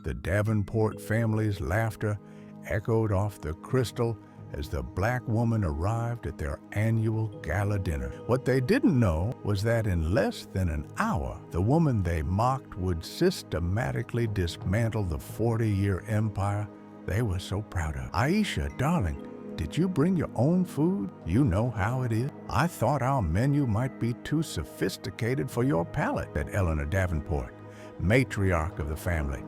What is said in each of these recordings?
The Davenport family's laughter echoed off the crystal as the black woman arrived at their annual gala dinner. What they didn't know was that in less than an hour, the woman they mocked would systematically dismantle the 40-year empire they were so proud of. "Aisha, darling, did you bring your own food? You know how it is. I thought our menu might be too sophisticated for your palate," said Eleanor Davenport, matriarch of the family,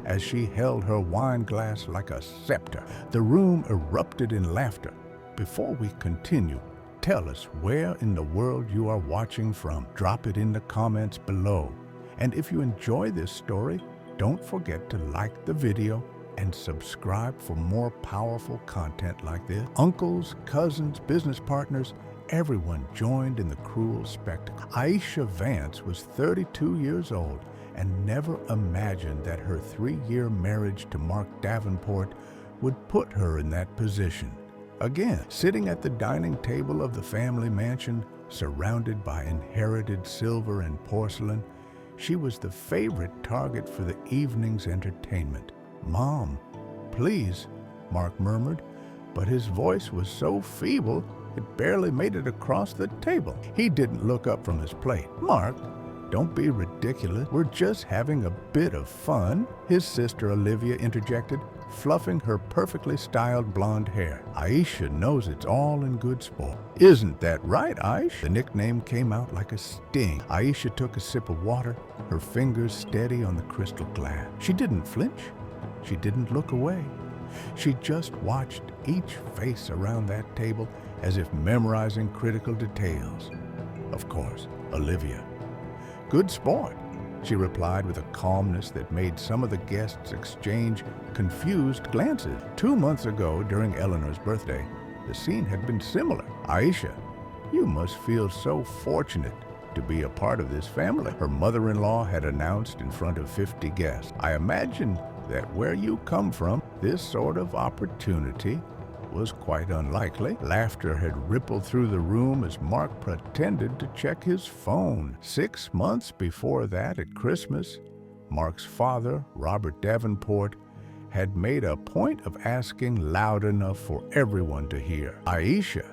as she held her wine glass like a scepter. The room erupted in laughter. "Before we continue, tell us where in the world you are watching from. Drop it in the comments below. And if you enjoy this story, don't forget to like the video and subscribe for more powerful content like this." Uncles, cousins, business partners, everyone joined in the cruel spectacle. Aisha Vance was 32 years old and never imagined that her 3-year marriage to Mark Davenport would put her in that position. Again, sitting at the dining table of the family mansion, surrounded by inherited silver and porcelain, she was the favorite target for the evening's entertainment. "Mom, please," Mark murmured, but his voice was so feeble it barely made it across the table. He didn't look up from his plate. "Mark, don't be ridiculous. We're just having a bit of fun," his sister Olivia interjected, fluffing her perfectly styled blonde hair. "Aisha knows it's all in good sport." "Isn't that right, Aish?" The nickname came out like a sting. Aisha took a sip of water, her fingers steady on the crystal glass. She didn't flinch. She didn't look away. She just watched each face around that table as if memorizing critical details. Of course, Olivia. "Good sport," she replied with a calmness that made some of the guests exchange confused glances. 2 months ago, during Eleanor's birthday, the scene had been similar. "Aisha, you must feel so fortunate to be a part of this family," her mother-in-law had announced in front of 50 guests. "I imagine that where you come from, this sort of opportunity was quite unlikely." Laughter had rippled through the room as Mark pretended to check his phone. 6 months before that, at Christmas, Mark's father, Robert Davenport, had made a point of asking loud enough for everyone to hear, "Aisha,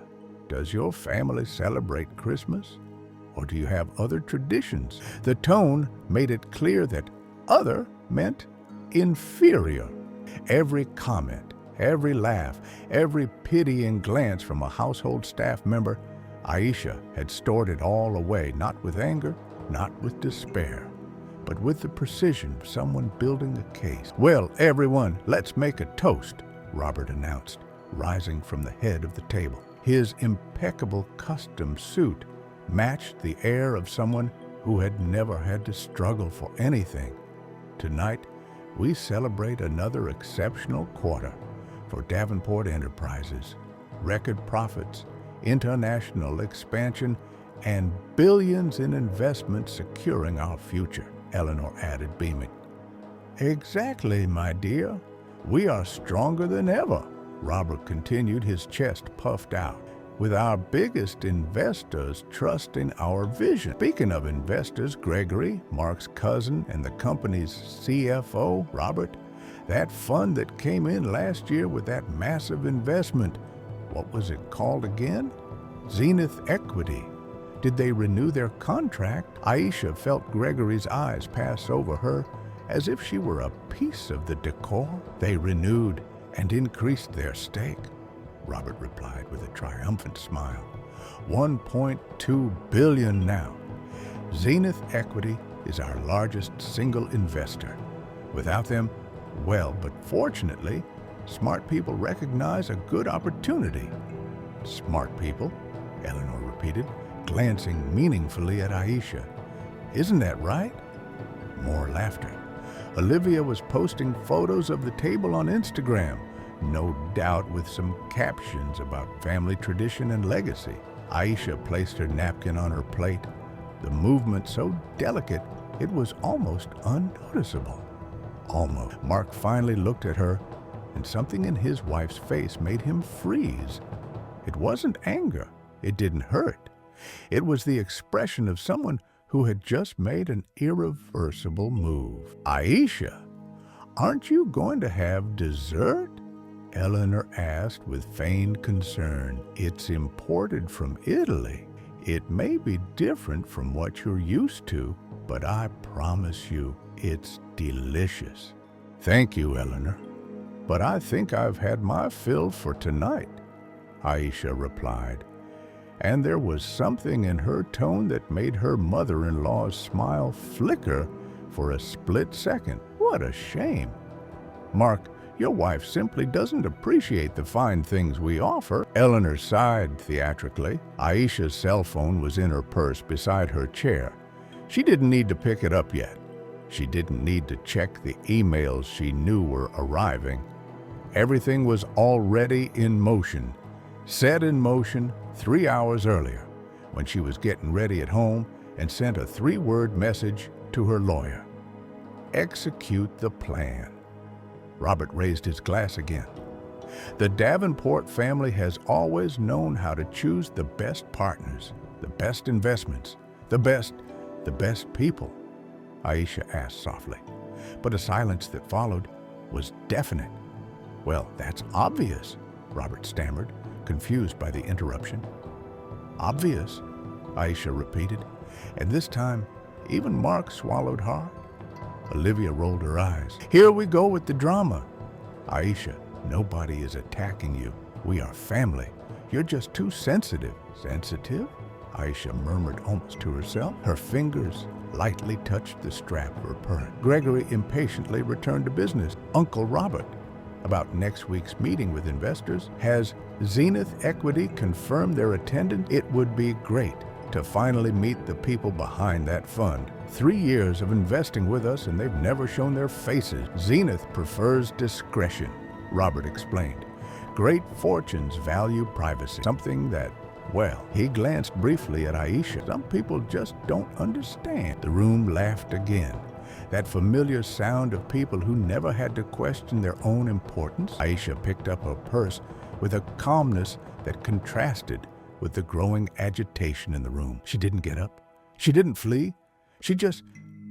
does your family celebrate Christmas? Or do you have other traditions?" The tone made it clear that other meant inferior. Every comment, every laugh, every pitying glance from a household staff member, Aisha had stored it all away, not with anger, not with despair, but with the precision of someone building a case. "Well, everyone, let's make a toast," Robert announced, rising from the head of the table. His impeccable custom suit matched the air of someone who had never had to struggle for anything. "Tonight, we celebrate another exceptional quarter for Davenport Enterprises. Record profits, international expansion, and billions in investments securing our future," Eleanor added, beaming. "Exactly, my dear. We are stronger than ever," Robert continued, his chest puffed out, "with our biggest investors trusting our vision." Speaking of investors, Gregory, Mark's cousin and the company's CFO, Robert, that fund that came in last year with that massive investment, what was it called again? Zenith Equity. Did they renew their contract? Aisha felt Gregory's eyes pass over her as if she were a piece of the decor. "They renewed and increased their stake," Robert replied with a triumphant smile. $1.2 billion now. Zenith Equity is our largest single investor. Without them, well, but fortunately, smart people recognize a good opportunity. "Smart people," Eleanor repeated, glancing meaningfully at Aisha. "Isn't that right?" More laughter. Olivia was posting photos of the table on Instagram, no doubt with some captions about family tradition and legacy. Aisha placed her napkin on her plate, the movement so delicate it was almost unnoticeable. Almost. Mark finally looked at her, and something in his wife's face made him freeze. It wasn't anger. It didn't hurt. It was the expression of someone who had just made an irreversible move. "Aisha, Aren't you going to have dessert? Eleanor asked with feigned concern. It's imported from Italy. It may be different from what you're used to, but I promise you, it's delicious. Thank you, Eleanor, but I think I've had my fill for tonight, Aisha replied, and there was something in her tone that made her mother-in-law's smile flicker for a split second. What a shame. Mark, your wife simply doesn't appreciate the fine things we offer. Eleanor sighed theatrically. Aisha's cell phone was in her purse beside her chair. She didn't need to pick it up yet. She didn't need to check the emails she knew were arriving. Everything was already in motion, set in motion 3 hours earlier, when she was getting ready at home and sent a 3-word message to her lawyer. Execute the plan. Robert raised his glass again. The Davenport family has always known how to choose the best partners, the best investments, the best people, Aisha asked softly. But a silence that followed was deafening. Well, that's obvious, Robert stammered, confused by the interruption. Obvious, Aisha repeated, and this time even Mark swallowed hard. Olivia rolled her eyes. Here we go with the drama. Aisha, nobody is attacking you. We are family. You're just too sensitive. Sensitive? Aisha murmured almost to herself. Her fingers lightly touched the strap of her purse. Gregory impatiently returned to business. Uncle Robert, about next week's meeting with investors, has Zenith Equity confirmed their attendance? It would be great to finally meet the people behind that fund. 3 years of investing with us and they've never shown their faces. Zenith prefers discretion, Robert explained. Great fortunes value privacy, something that, well, he glanced briefly at Aisha. Some people just don't understand. The room laughed again. That familiar sound of people who never had to question their own importance. Aisha picked up her purse with a calmness that contrasted with the growing agitation in the room. She didn't get up. She didn't flee. She just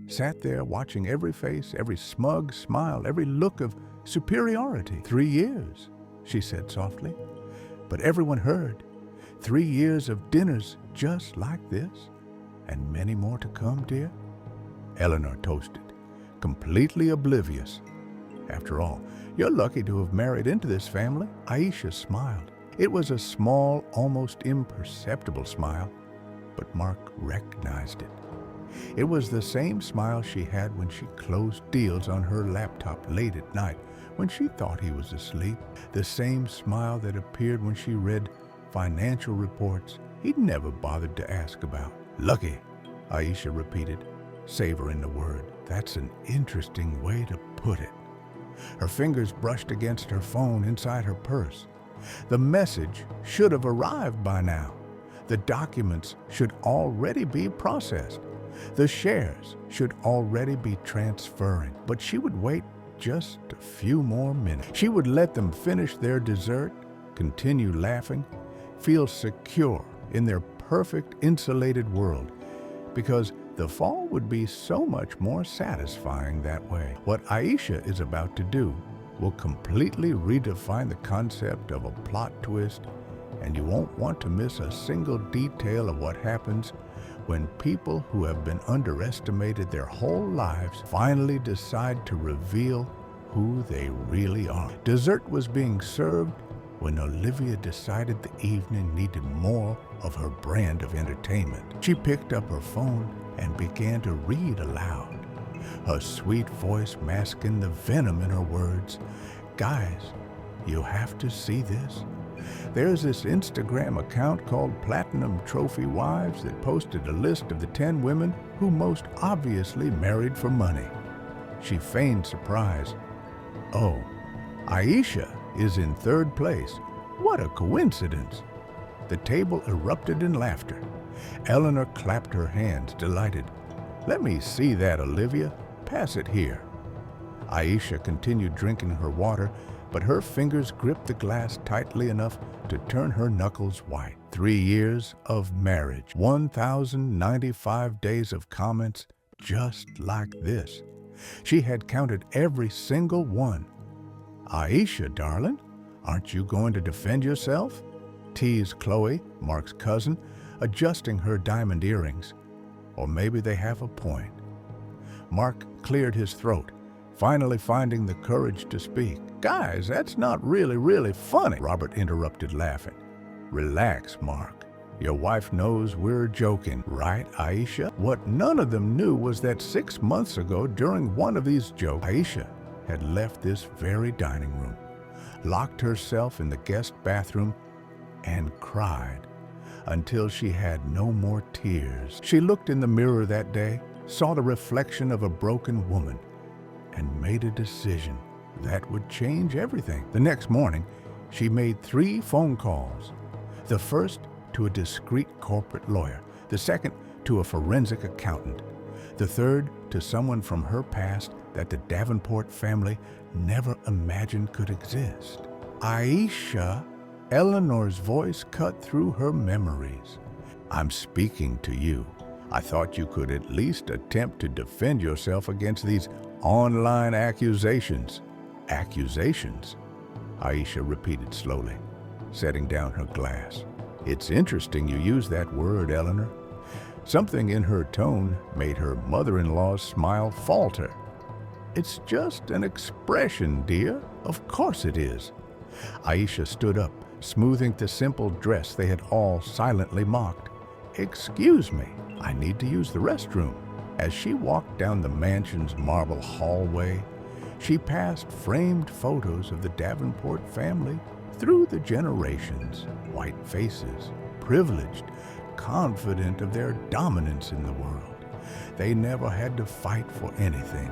sat there watching every face, every smug smile, every look of superiority. 3 years, she said softly. But everyone heard. 3 years of dinners just like this, and many more to come, dear. Eleanor toasted, completely oblivious. After all, you're lucky to have married into this family. Aisha smiled. It was a small, almost imperceptible smile, but Mark recognized it. It was the same smile she had when she closed deals on her laptop late at night when she thought he was asleep. The same smile that appeared when she read financial reports he'd never bothered to ask about. Lucky, Aisha repeated, savoring the word. That's an interesting way to put it. Her fingers brushed against her phone inside her purse. The message should have arrived by now. The documents should already be processed. The shares should already be transferring. But she would wait just a few more minutes. She would let them finish their dessert, continue laughing, feel secure in their perfect insulated world, because the fall would be so much more satisfying that way. What Aisha is about to do will completely redefine the concept of a plot twist, and you won't want to miss a single detail of what happens when people who have been underestimated their whole lives finally decide to reveal who they really are. Dessert was being served when Olivia decided the evening needed more of her brand of entertainment. She picked up her phone and began to read aloud, her sweet voice masking the venom in her words. Guys, you have to see this. There's this Instagram account called Platinum Trophy Wives that posted a list of the 10 women who most obviously married for money. She feigned surprise. Oh, Aisha is in 3rd place. What a coincidence. The table erupted in laughter. Eleanor clapped her hands, delighted. Let me see that, Olivia. Pass it here. Aisha continued drinking her water, but her fingers gripped the glass tightly enough to turn her knuckles white. 3 years of marriage, 1,095 days of comments just like this. She had counted every single one. "Aisha, darling, aren't you going to defend yourself?" teased Chloe, Mark's cousin, adjusting her diamond earrings. Or maybe they have a point. Mark cleared his throat, finally finding the courage to speak. "Guys, that's not really funny," Robert interrupted, laughing. "Relax, Mark. Your wife knows we're joking, right, Aisha?" What none of them knew was that 6 months ago, during one of these jokes, Aisha had left this very dining room, locked herself in the guest bathroom, and cried until she had no more tears. She looked in the mirror that day, saw the reflection of a broken woman, and made a decision that would change everything. The next morning, she made 3 phone calls. The first to a discreet corporate lawyer, the second to a forensic accountant, the third to someone from her past that the Davenport family never imagined could exist. "Aisha," Eleanor's voice cut through her memories. "I'm speaking to you. I thought you could at least attempt to defend yourself against these online accusations." "Accusations?" Aisha repeated slowly, setting down her glass. "It's interesting you use that word, Eleanor." Something in her tone made her mother-in-law's smile falter. "It's just an expression, dear. Of course it is." Aisha stood up, smoothing the simple dress they had all silently mocked. "Excuse me, I need to use the restroom." As she walked down the mansion's marble hallway, she passed framed photos of the Davenport family through the generations. White faces, privileged, confident of their dominance in the world. They never had to fight for anything.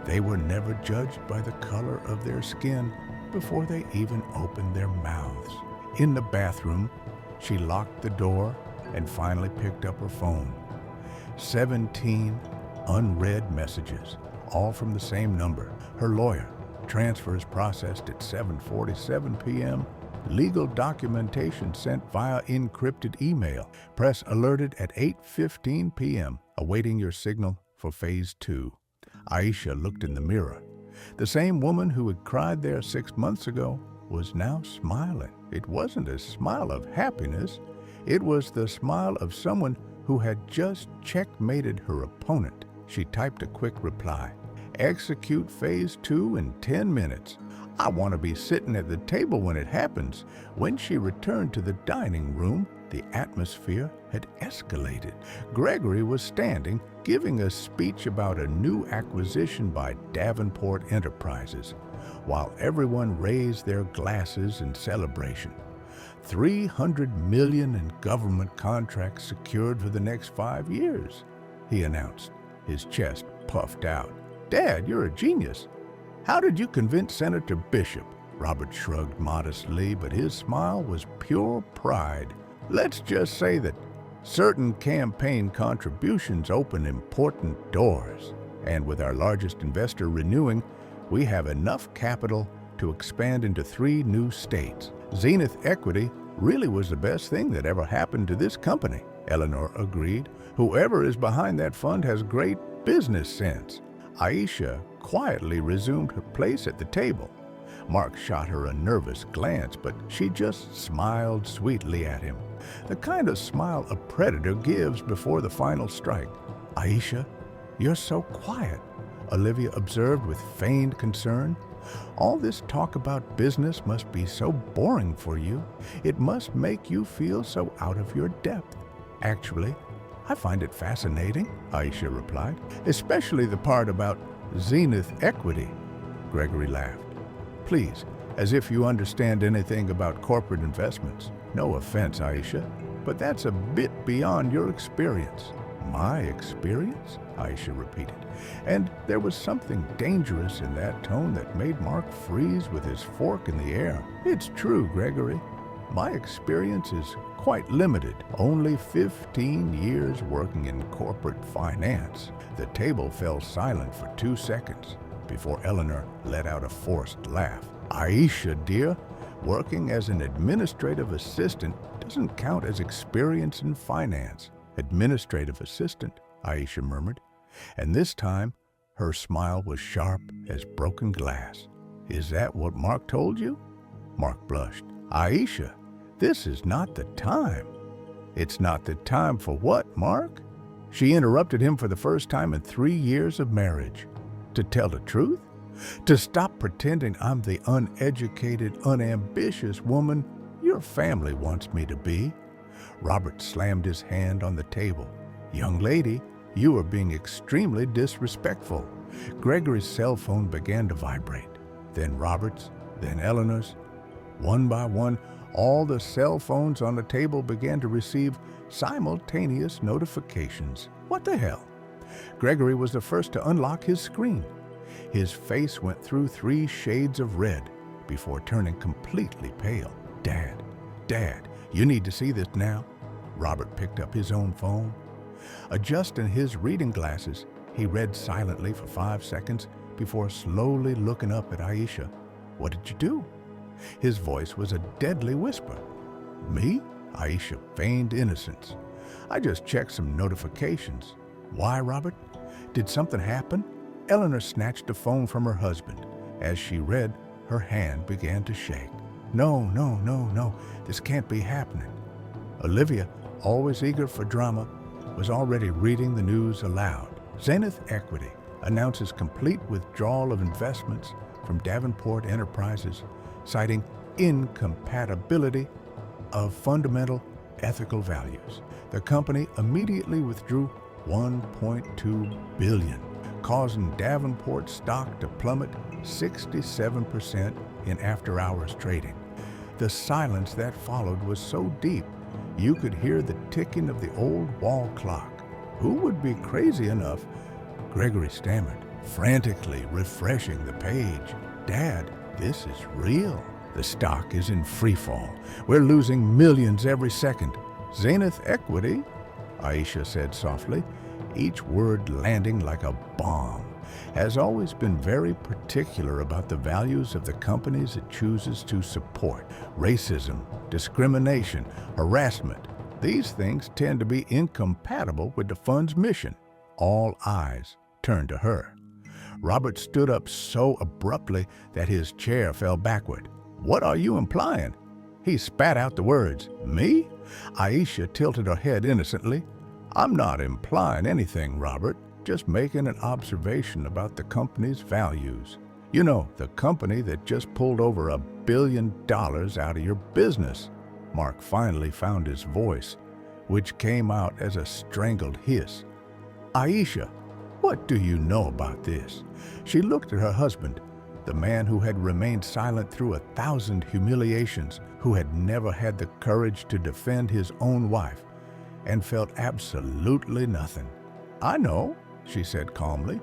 They were never judged by the color of their skin before they even opened their mouths. In the bathroom, she locked the door and finally picked up her phone. 17 unread messages, all from the same number. Her lawyer. Transfers processed at 7:47 p.m. Legal documentation sent via encrypted email. Press alerted at 8:15 p.m. Awaiting your signal for Phase 2. Aisha looked in the mirror. The same woman who had cried there 6 months ago was now smiling. It wasn't a smile of happiness. It was the smile of someone who had just checkmated her opponent. She typed a quick reply. "Execute Phase 2 in 10 minutes. I want to be sitting at the table when it happens." When she returned to the dining room, the atmosphere had escalated. Gregory was standing, giving a speech about a new acquisition by Davenport Enterprises, while everyone raised their glasses in celebration. $300 million in government contracts secured for the next 5 years, he announced, his chest puffed out. "Dad, you're a genius. How did you convince Senator Bishop?" Robert shrugged modestly, but his smile was pure pride. "Let's just say that certain campaign contributions open important doors, and with our largest investor renewing, we have enough capital to expand into 3 new states. Zenith Equity really was the best thing that ever happened to this company," Eleanor agreed. "Whoever is behind that fund has great business sense." Aisha quietly resumed her place at the table. Mark shot her a nervous glance, but she just smiled sweetly at him, the kind of smile a predator gives before the final strike. "Aisha, you're so quiet," Olivia observed with feigned concern. "All this talk about business must be so boring for you. It must make you feel so out of your depth." "Actually, I find it fascinating," Aisha replied, "especially the part about Zenith Equity." Gregory laughed. "Please, as if you understand anything about corporate investments. No offense, Aisha, but that's a bit beyond your experience." "My experience?" Aisha repeated, and there was something dangerous in that tone that made Mark freeze with his fork in the air. "It's true, Gregory. My experience is quite limited. Only 15 years working in corporate finance." The table fell silent for 2 seconds before Eleanor let out a forced laugh. "Aisha, dear, working as an administrative assistant doesn't count as experience in finance." "Administrative assistant," Aisha murmured, and this time Her smile was sharp as broken glass. "Is that what Mark told you?" Mark blushed. "Aisha, this is not the time." "It's not the time for what, Mark?" She interrupted him for the first time in 3 years of marriage. "To tell the truth? To stop pretending I'm the uneducated, unambitious woman your family wants me to be." Robert slammed his hand on the table. "Young lady, you are being extremely disrespectful." Gregory's cell phone began to vibrate. Then Robert's, then Eleanor's. One by one, all the cell phones on the table began to receive simultaneous notifications. What the hell? Gregory was the first to unlock his screen. His face went through 3 shades of red before turning completely pale. Dad, you need to see this now." Robert picked up his own phone. Adjusting his reading glasses, he read silently for 5 seconds before slowly looking up at Aisha. "What did you do?" His voice was a deadly whisper. "Me?" Aisha feigned innocence. "I just checked some notifications." "Why, Robert? Did something happen?" Eleanor snatched the phone from her husband. As she read, her hand began to shake. No, this can't be happening." Olivia, always eager for drama, was already reading the news aloud. Zenith Equity announces complete withdrawal of investments from Davenport Enterprises, citing incompatibility of fundamental ethical values. The company immediately withdrew $1.2 billion, causing Davenport stock to plummet 67% in after-hours trading. The silence that followed was so deep, you could hear the ticking of the old wall clock. Who would be crazy enough? Gregory stammered, frantically refreshing the page. "Dad, this is real. The stock is in free fall. We're losing millions every second." "Zenith Equity," Aisha said softly, each word landing like a bomb, "has always been very particular about the values of the companies it chooses to support. Racism, discrimination, harassment. These things tend to be incompatible with the fund's mission." All eyes turned to her. Robert stood up so abruptly that his chair fell backward. "What are you implying?" He spat out the words. "Me?" Aisha tilted her head innocently. "I'm not implying anything, Robert. Just making an observation about the company's values. You know, the company that just pulled over $1 billion out of your business." Mark finally found his voice, which came out as a strangled hiss. "Aisha, what do you know about this?" She looked at her husband, the man who had remained silent through 1,000 humiliations, who had never had the courage to defend his own wife, and felt absolutely nothing. "I know," she said calmly,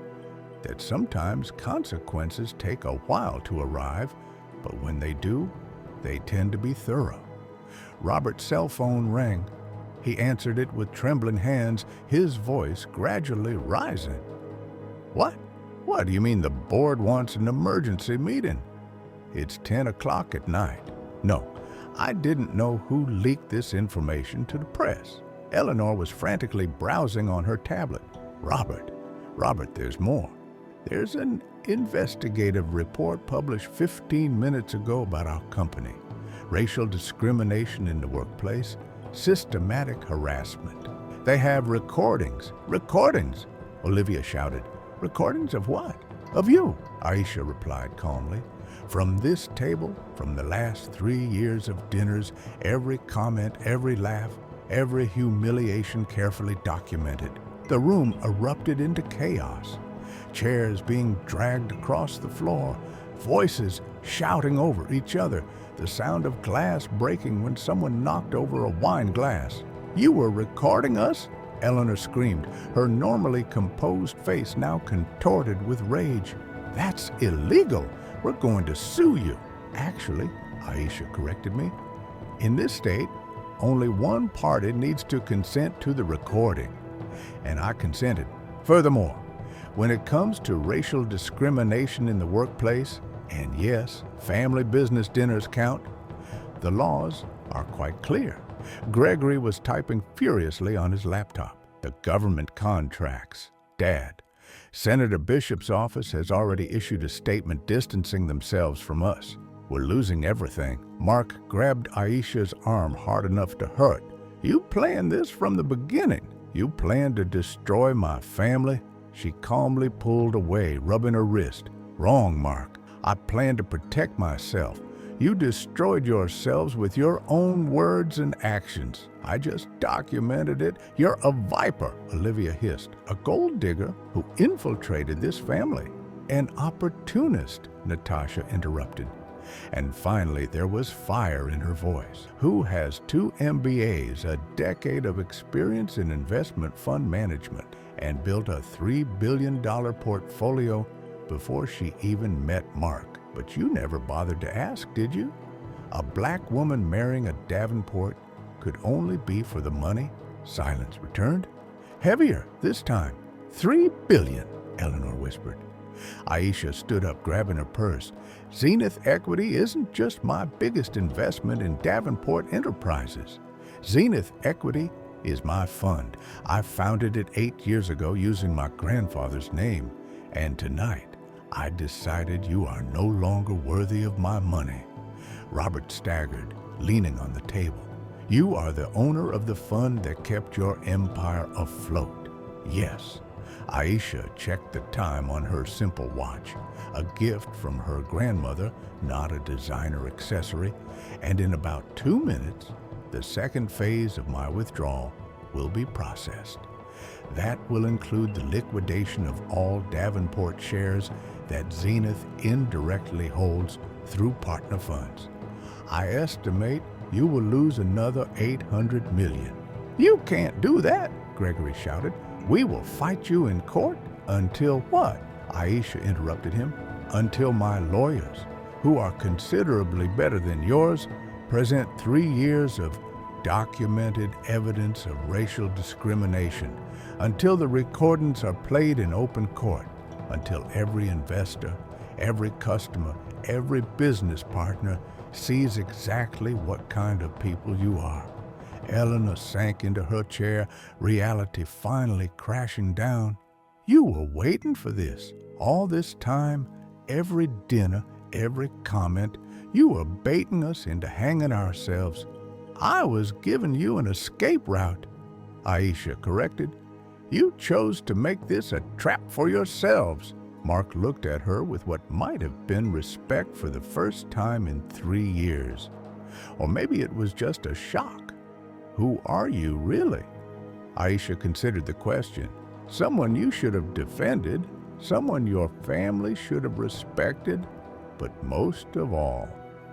"that sometimes consequences take a while to arrive, but when they do, they tend to be thorough." Robert's cell phone rang. He answered it with trembling hands, his voice gradually rising. What? What do you mean the board wants an emergency meeting? It's 10 o'clock at night. No, I didn't know who leaked this information to the press." Eleanor was frantically browsing on her tablet. Robert, there's more. There's an investigative report published 15 minutes ago about our company. Racial discrimination in the workplace, systematic harassment. They have recordings. Recordings, Olivia shouted. "Recordings of what?" "Of you," Aisha replied calmly. "From this table, from the last 3 years of dinners, every comment, every laugh, every humiliation carefully documented." The room erupted into chaos. Chairs being dragged across the floor, voices shouting over each other, the sound of glass breaking when someone knocked over a wine glass. "You were recording us?" Eleanor screamed, her normally composed face now contorted with rage. "That's illegal. We're going to sue you." "Actually," Aisha corrected me, "in this state, only one party needs to consent to the recording." And I consented. Furthermore, when it comes to racial discrimination in the workplace, and yes, family business dinners count, the laws are quite clear. Gregory was typing furiously on his laptop. "The government contracts. Dad, Senator Bishop's office has already issued a statement distancing themselves from us. We're losing everything. Mark grabbed Aisha's arm hard enough to hurt. You planned this from the beginning. You planned to destroy my family. She calmly pulled away, rubbing her wrist. Wrong, Mark. I planned to protect myself. You destroyed yourselves with your own words and actions. I just documented it. You're a viper, Olivia hissed. A gold digger who infiltrated this family. An opportunist, Natasha interrupted. And finally, there was fire in her voice. Who has 2 MBAs, a decade of experience in investment fund management, and built a $3 billion portfolio before she even met Mark? But you never bothered to ask, did you? A black woman marrying a Davenport could only be for the money? Silence returned. Heavier this time. $3 billion, Eleanor whispered. Aisha stood up, grabbing her purse. Zenith Equity isn't just my biggest investment in Davenport Enterprises. Zenith Equity is my fund. I founded it 8 years ago using my grandfather's name. And tonight, I decided you are no longer worthy of my money. Robert staggered, leaning on the table. You are the owner of the fund that kept your empire afloat. Yes. Aisha checked the time on her simple watch, a gift from her grandmother, not a designer accessory, and in about 2 minutes, the second phase of my withdrawal will be processed. That will include the liquidation of all Davenport shares that Zenith indirectly holds through partner funds. I estimate you will lose another $800 million. You can't do that, Gregory shouted. We will fight you in court until what? Aisha interrupted him. Until my lawyers, who are considerably better than yours, present 3 years of documented evidence of racial discrimination, until the recordings are played in open court, until every investor, every customer, every business partner sees exactly what kind of people you are. Eleanor sank into her chair, reality finally crashing down. You were waiting for this. All this time, every dinner, every comment, you were baiting us into hanging ourselves. I was giving you an escape route, Aisha corrected. You chose to make this a trap for yourselves. Mark looked at her with what might have been respect for the first time in 3 years. Or maybe it was just a shock. Who are you, really? Aisha considered the question. Someone you should have defended, someone your family should have respected, but most of all,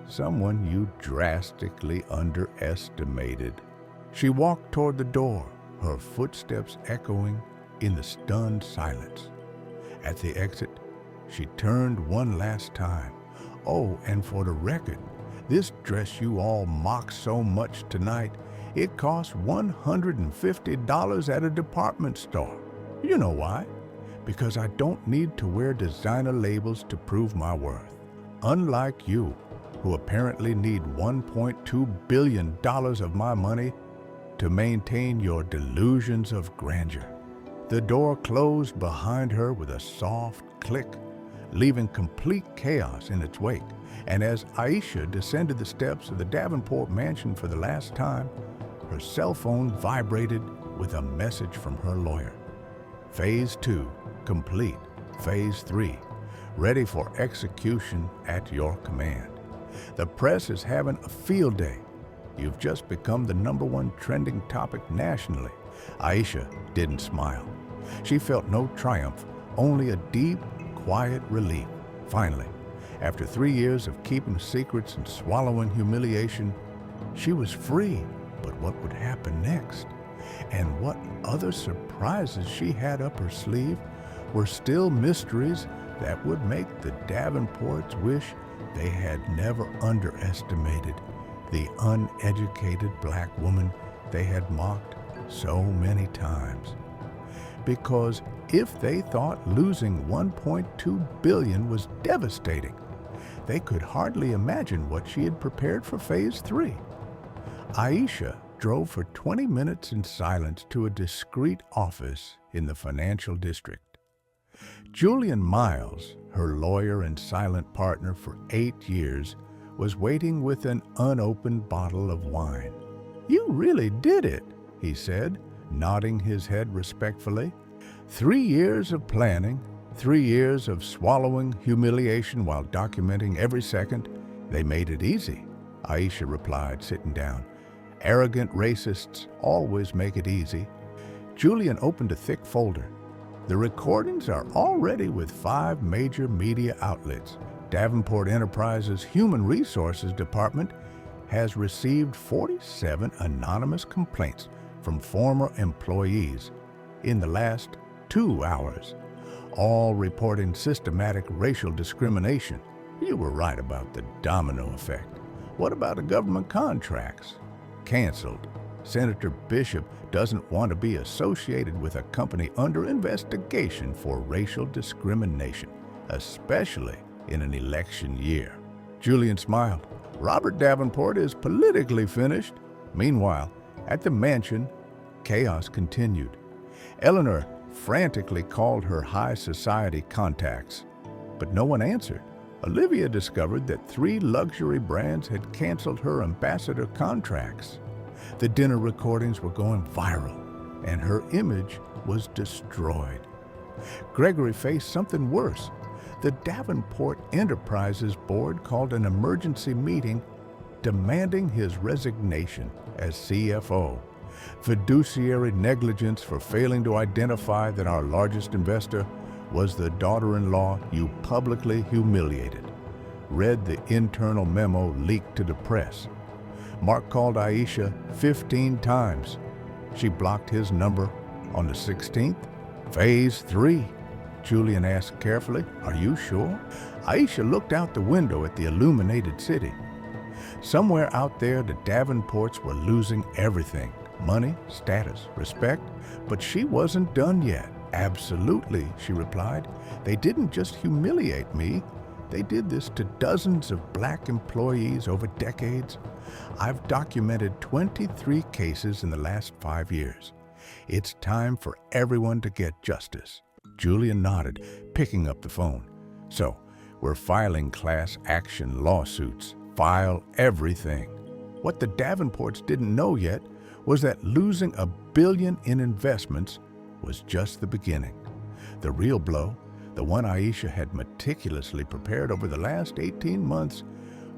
someone you drastically underestimated. She walked toward the door, her footsteps echoing in the stunned silence. At the exit, she turned one last time. Oh, and for the record, this dress you all mock so much tonight, it costs $150 at a department store. You know why? Because I don't need to wear designer labels to prove my worth. Unlike you, who apparently need $1.2 billion of my money to maintain your delusions of grandeur. The door closed behind her with a soft click, leaving complete chaos in its wake. And as Aisha descended the steps of the Davenport mansion for the last time, her cell phone vibrated with a message from her lawyer. Phase 2, complete. Phase 3, ready for execution at your command. The press is having a field day. You've just become the #1 trending topic nationally. Aisha didn't smile. She felt no triumph, only a deep, quiet relief. Finally, after 3 years of keeping secrets and swallowing humiliation, she was free. But what would happen next? And what other surprises she had up her sleeve were still mysteries that would make the Davenports wish they had never underestimated the uneducated black woman they had mocked so many times. Because if they thought losing $1.2 billion was devastating, they could hardly imagine what she had prepared for Phase 3. Aisha drove for 20 minutes in silence to a discreet office in the financial district. Julian Miles, her lawyer and silent partner for 8 years, was waiting with an unopened bottle of wine. "You really did it," he said, nodding his head respectfully. 3 years of planning, 3 years of swallowing humiliation while documenting every second. They made it easy, Aisha replied, sitting down. Arrogant racists always make it easy. Julian opened a thick folder. The recordings are already with 5 major media outlets. Davenport Enterprises' Human Resources Department has received 47 anonymous complaints from former employees in the last 2 hours, all reporting systematic racial discrimination. You were right about the domino effect. What about the government contracts? Canceled. Senator Bishop doesn't want to be associated with a company under investigation for racial discrimination, especially in an election year. Julian smiled. Robert Davenport is politically finished. Meanwhile, at the mansion, chaos continued. Eleanor frantically called her high society contacts, but no one answered. Olivia discovered that 3 luxury brands had canceled her ambassador contracts. The dinner recordings were going viral, and her image was destroyed. Gregory faced something worse. The Davenport Enterprises board called an emergency meeting demanding his resignation as CFO. Fiduciary negligence for failing to identify that our largest investor was the daughter-in-law you publicly humiliated. Read the internal memo leaked to the press. Mark called Aisha 15 times. She blocked his number on the 16th. Phase 3. Julian asked carefully, "Are you sure?" Aisha looked out the window at the illuminated city. Somewhere out there, the Davenports were losing everything: money, status, respect. But she wasn't done yet. "Absolutely," she replied. "They didn't just humiliate me. They did this to dozens of black employees over decades. I've documented 23 cases in the last 5 years. It's time for everyone to get justice." Julian nodded, picking up the phone. "So, we're filing class action lawsuits. File everything." What the Davenports didn't know yet was that losing $1 billion in investments was just the beginning. The real blow, the one Aisha had meticulously prepared over the last 18 months,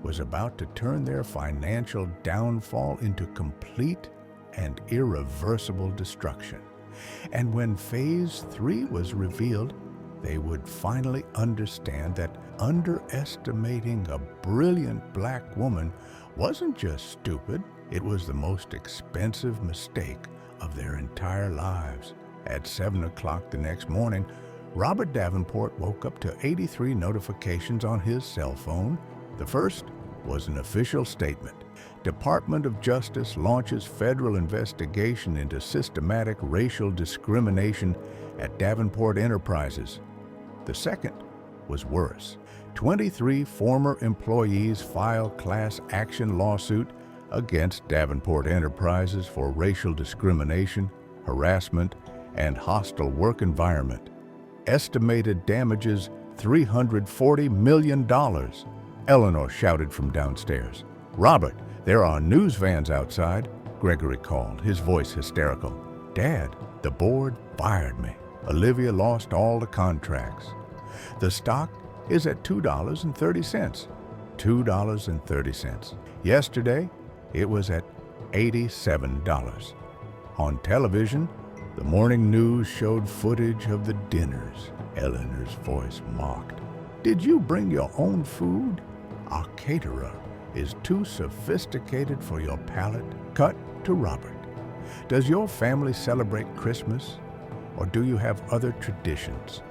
was about to turn their financial downfall into complete and irreversible destruction. And when Phase 3 was revealed, they would finally understand that underestimating a brilliant black woman wasn't just stupid, it was the most expensive mistake of their entire lives. At 7 o'clock the next morning, Robert Davenport woke up to 83 notifications on his cell phone. The first was an official statement. Department of Justice launches federal investigation into systematic racial discrimination at Davenport Enterprises. The second was worse. 23 former employees file class action lawsuit against Davenport Enterprises for racial discrimination, harassment, and hostile work environment. Estimated damages $340 million. Eleanor shouted from downstairs. "Robert, there are news vans outside," Gregory called, his voice hysterical. "Dad, the board fired me. Olivia lost all the contracts. The stock is at $2.30. $2.30. Yesterday, it was at $87. On television, the morning news showed footage of the dinners." Eleanor's voice mocked. "Did you bring your own food? Our caterer is too sophisticated for your palate." Cut to Robert. "Does your family celebrate Christmas, or do you have other traditions?"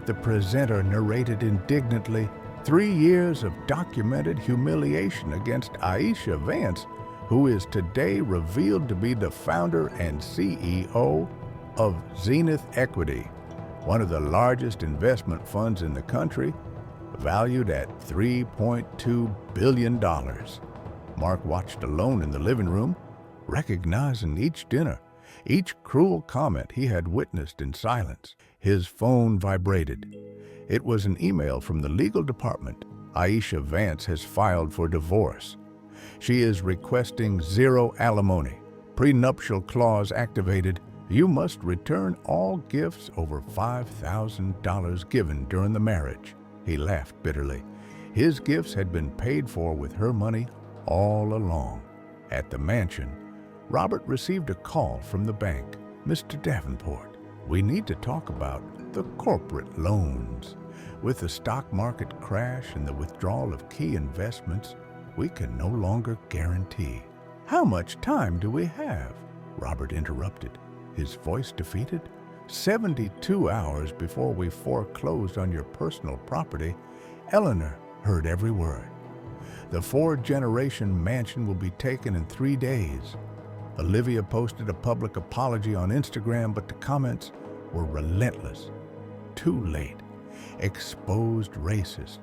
The presenter narrated indignantly 3 years of documented humiliation against Aisha Vance, who is today revealed to be the founder and CEO of Zenith Equity, one of the largest investment funds in the country, valued at $3.2 billion. Mark watched alone in the living room, recognizing each dinner. Each cruel comment he had witnessed in silence. His phone vibrated. It was an email from the legal department. Aisha Vance has filed for divorce. She is requesting zero alimony. Prenuptial clause activated. You must return all gifts over $5,000 given during the marriage. He laughed bitterly. His gifts had been paid for with her money all along. At the mansion, Robert received a call from the bank. Mr. Davenport, we need to talk about the corporate loans. With the stock market crash and the withdrawal of key investments, we can no longer guarantee. How much time do we have? Robert interrupted, his voice defeated. 72 hours before we foreclosed on your personal property. Eleanor heard every word. The 4-generation mansion will be taken in 3 days. Olivia posted a public apology on Instagram, but the comments were relentless. Too late. Exposed racist.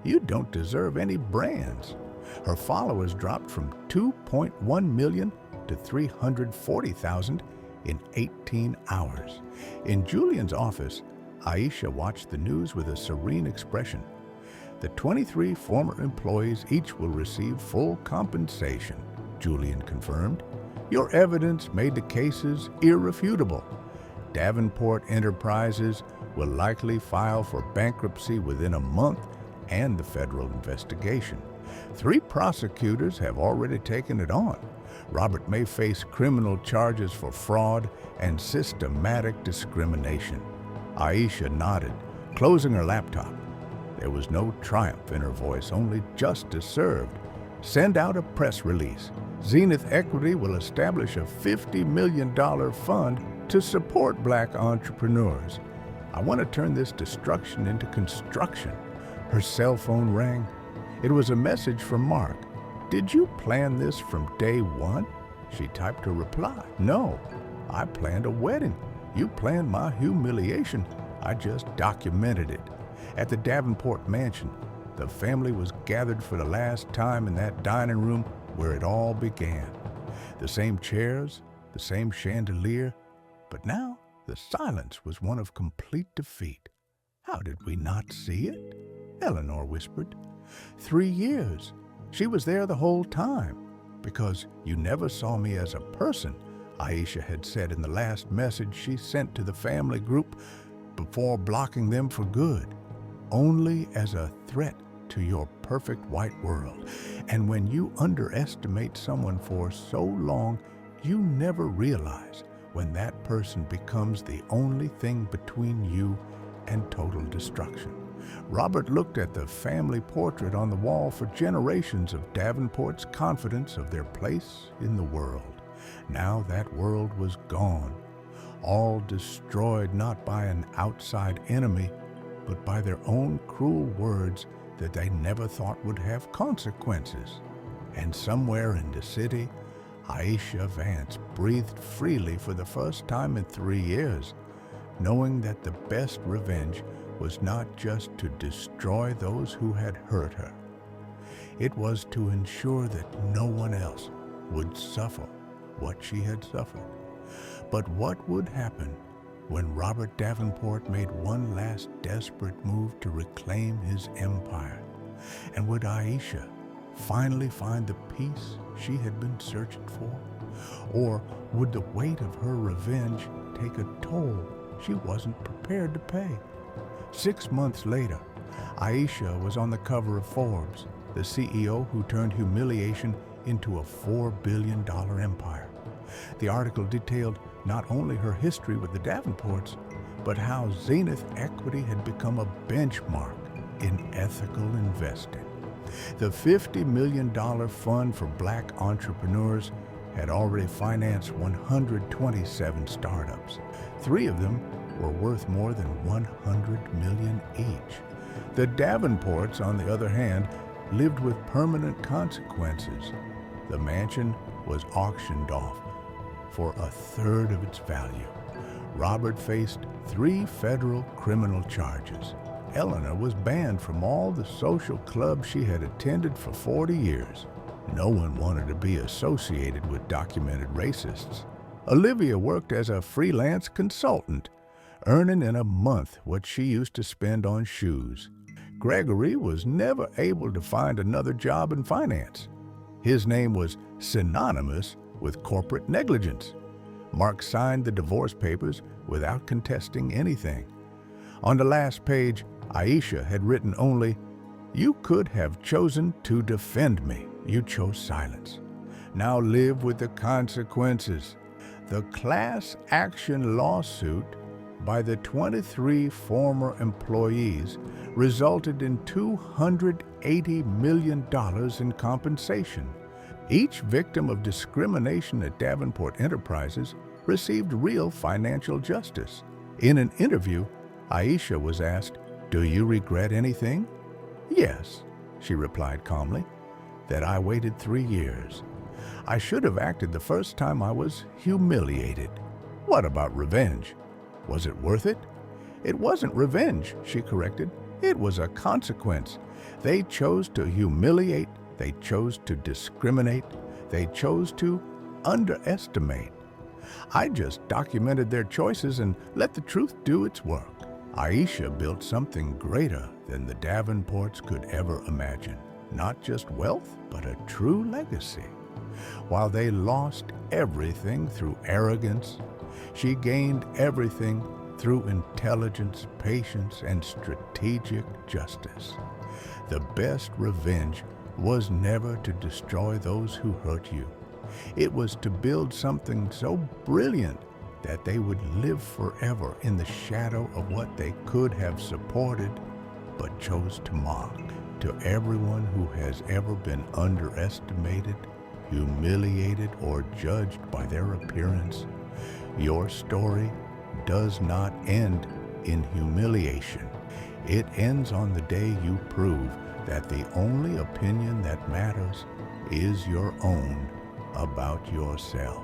You don't deserve any brands. Her followers dropped from 2.1 million to 340,000 in 18 hours. In Julian's office, Aisha watched the news with a serene expression. The 23 former employees each will receive full compensation, Julian confirmed. Your evidence made the cases irrefutable. Davenport Enterprises will likely file for bankruptcy within a month and the federal investigation. 3 prosecutors have already taken it on. Robert may face criminal charges for fraud and systematic discrimination. Aisha nodded, closing her laptop. There was no triumph in her voice, only justice served. Send out a press release. Zenith Equity will establish a $50 million fund to support Black entrepreneurs. I want to turn this destruction into construction. Her cell phone rang. It was a message from Mark. Did you plan this from day one? She typed a reply. No, I planned a wedding. You planned my humiliation. I just documented it. At the Davenport mansion, the family was gathered for the last time in that dining room where it all began. The same chairs, the same chandelier, but now the silence was one of complete defeat. How did we not see it? Eleanor whispered. 3 years. She was there the whole time. Because you never saw me as a person, Aisha had said in the last message she sent to the family group before blocking them for good. Only as a threat to your perfect white world. And when you underestimate someone for so long, you never realize when that person becomes the only thing between you and total destruction. Robert looked at the family portrait on the wall. For generations of Davenport's confidence of their place in the world. Now that world was gone, all destroyed not by an outside enemy, but by their own cruel words that they never thought would have consequences. And somewhere in the city, Aisha Vance breathed freely for the first time in 3 years, knowing that the best revenge was not just to destroy those who had hurt her. It was to ensure that no one else would suffer what she had suffered. But what would happen when Robert Davenport made one last desperate move to reclaim his empire? And would Aisha finally find the peace she had been searching for? Or would the weight of her revenge take a toll she wasn't prepared to pay? 6 months later, Aisha was on the cover of Forbes, the CEO who turned humiliation into a $4 billion empire. The article detailed not only her history with the Davenports, but how Zenith Equity had become a benchmark in ethical investing. The $50 million fund for Black entrepreneurs had already financed 127 startups. 3 of them were worth more than $100 million each. The Davenports, on the other hand, lived with permanent consequences. The mansion was auctioned off for 1/3 of its value. Robert faced 3 federal criminal charges. Eleanor was banned from all the social clubs she had attended for 40 years. No one wanted to be associated with documented racists. Olivia worked as a freelance consultant, earning in a month what she used to spend on shoes. Gregory was never able to find another job in finance. His name was synonymous with corporate negligence. Mark signed the divorce papers without contesting anything. On the last page, Aisha had written only, "You could have chosen to defend me. You chose silence. Now live with the consequences." The class action lawsuit by the 23 former employees resulted in $280 million in compensation. Each victim of discrimination at Davenport Enterprises received real financial justice. In an interview, Aisha was asked, "Do you regret anything?" "Yes," she replied calmly, "that I waited 3 years. I should have acted the first time I was humiliated." "What about revenge? Was it worth it?" "It wasn't revenge," she corrected. "It was a consequence. They chose to humiliate. They chose to discriminate. They chose to underestimate. I just documented their choices and let the truth do its work." Aisha built something greater than the Davenports could ever imagine. Not just wealth, but a true legacy. While they lost everything through arrogance, she gained everything through intelligence, patience, and strategic justice. The best revenge was never to destroy those who hurt you. It was to build something so brilliant that they would live forever in the shadow of what they could have supported but chose to mock. To everyone who has ever been underestimated, humiliated, or judged by their appearance, your story does not end in humiliation. It ends on the day you prove that the only opinion that matters is your own about yourself.